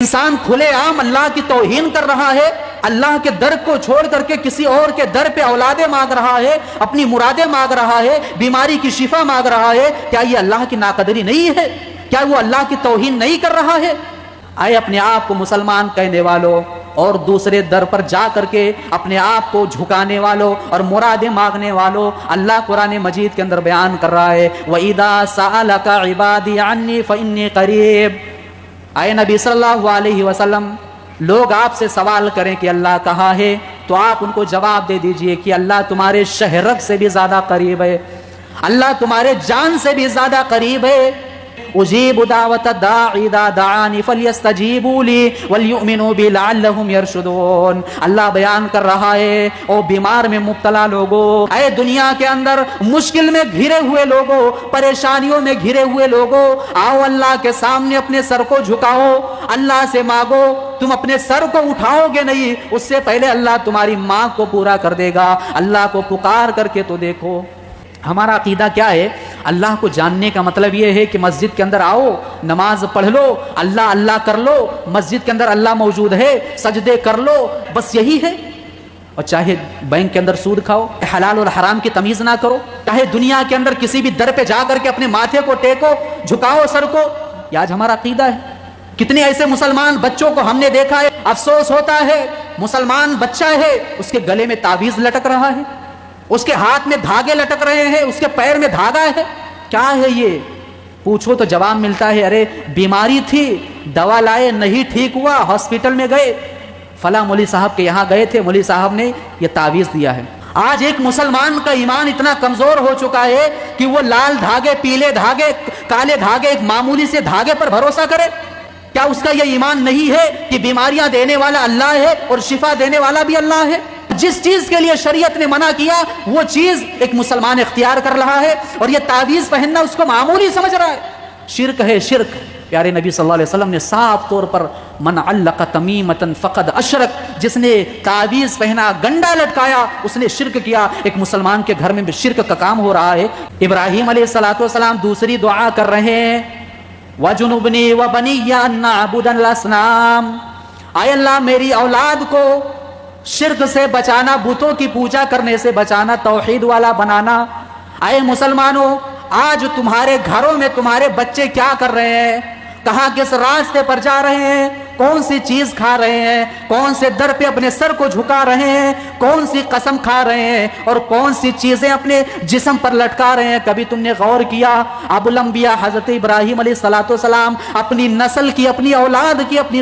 انسان کھلے عام اللہ کی توہین کر رہا ہے، اللہ کے در کو چھوڑ کر کے کسی اور کے در پہ اولادیں مانگ رہا ہے، اپنی مرادیں مانگ رہا ہے، بیماری کی شفا مانگ رہا ہے، کیا یہ اللہ کی ناقدری نہیں ہے؟ کیا وہ اللہ کی توہین نہیں کر رہا ہے؟ آئے اپنے آپ کو مسلمان کہنے والوں اور دوسرے در پر جا کر کے اپنے آپ کو جھکانے والوں اور مرادیں مانگنے والوں، اللہ قرآن مجید کے اندر بیان کر رہا ہے وَإِذَا سَأَلَكَ عِبَادِي عَنِّي فَإِنِّي قَرِيبٌ۔ آئے نبی صلی اللہ علیہ وسلم، لوگ آپ سے سوال کریں کہ اللہ کہاں ہے، تو آپ ان کو جواب دے دیجئے کہ اللہ تمہارے شہرک سے بھی زیادہ قریب ہے، اللہ تمہارے جان سے بھی زیادہ قریب ہے۔ اجیب دعوت الداع اذا دعانی فلیستجیبوا لی وليؤمنوا بی لعلهم یرشدون۔ اللہ بیان کر رہا ہے او بیمار میں مبتلا لوگوں، اے دنیا کے اندر مشکل میں گھرے ہوئے لوگوں، پریشانیوں میں گھرے ہوئے لوگوں، آؤ اللہ کے سامنے اپنے سر کو جھکاؤ، اللہ سے مانگو۔ تم اپنے سر کو اٹھاؤ گے نہیں، اس سے پہلے اللہ تمہاری مانگ کو پورا کر دے گا۔ اللہ کو پکار کر کے تو دیکھو۔ ہمارا عقیدہ کیا ہے؟ اللہ کو جاننے کا مطلب یہ ہے کہ مسجد کے اندر آؤ، نماز پڑھ لو، اللہ اللہ کر لو، مسجد کے اندر اللہ موجود ہے، سجدے کر لو، بس یہی ہے۔ اور چاہے بینک کے اندر سود کھاؤ، حلال اور حرام کی تمیز نہ کرو، چاہے دنیا کے اندر کسی بھی در پہ جا کر کے اپنے ماتھے کو ٹیکو، جھکاؤ سر کو، یہ آج ہمارا عقیدہ ہے۔ کتنے ایسے مسلمان بچوں کو ہم نے دیکھا ہے، افسوس ہوتا ہے، مسلمان بچہ ہے، اس کے گلے میں تعویذ لٹک رہا ہے، اس کے ہاتھ میں دھاگے لٹک رہے ہیں، اس کے پیر میں دھاگا ہے، کیا ہے یہ؟ پوچھو تو جواب ملتا ہے ارے بیماری تھی، دوا لائے نہیں ٹھیک ہوا، ہاسپٹل میں گئے، فلاں مولوی صاحب کے یہاں گئے تھے، مولوی صاحب نے یہ تعویذ دیا ہے۔ آج ایک مسلمان کا ایمان اتنا کمزور ہو چکا ہے کہ وہ لال دھاگے، پیلے دھاگے، کالے دھاگے، ایک معمولی سے دھاگے پر بھروسہ کرے؟ کیا اس کا یہ ایمان نہیں ہے کہ بیماریاں دینے والا اللہ ہے اور شفا دینے والا بھی اللہ ہے؟ جس چیز کے لیے شریعت نے منع کیا وہ چیز ایک مسلمان اختیار کر رہا ہے، اور یہ تعویذ پہننا اس کو معمولی سمجھ رہا ہے۔ شرک ہے، شرک۔ پیارے نبی صلی اللہ علیہ وسلم نے صاف طور پر من علق تمیمۃ فقد اشرک، جس نے تعویذ پہنا، گنڈا لٹکایا، اس نے شرک کیا۔ ایک مسلمان کے گھر میں بھی شرک کا کام ہو رہا ہے۔ ابراہیم علیہ السلام دوسری دعا کر رہے ہیں وَجُنُبْنِي وَبَنِيَّ أَن نَّعْبُدَ الْأَصْنَامَ، اے اللہ میری اولاد کو شرک سے بچانا، بتوں کی پوجا کرنے سے بچانا، توحید والا بنانا۔ اے مسلمانوں، آج تمہارے گھروں میں تمہارے بچے کیا کر رہے ہیں؟ کہاں کس راستے پر جا رہے ہیں؟ کون سی چیز کھا رہے ہیں؟ کون سے در پہ اپنے سر کو جھکا رہے ہیں؟ کون سی قسم کھا رہے ہیں؟ اور کون سی چیزیں اپنے جسم پر لٹکا رہے ہیں؟ کبھی تم نے غور کیا؟ ابو الانبیاء حضرت ابراہیم علیہ السلام اپنی نسل کی، اپنی اولاد کی، اپنی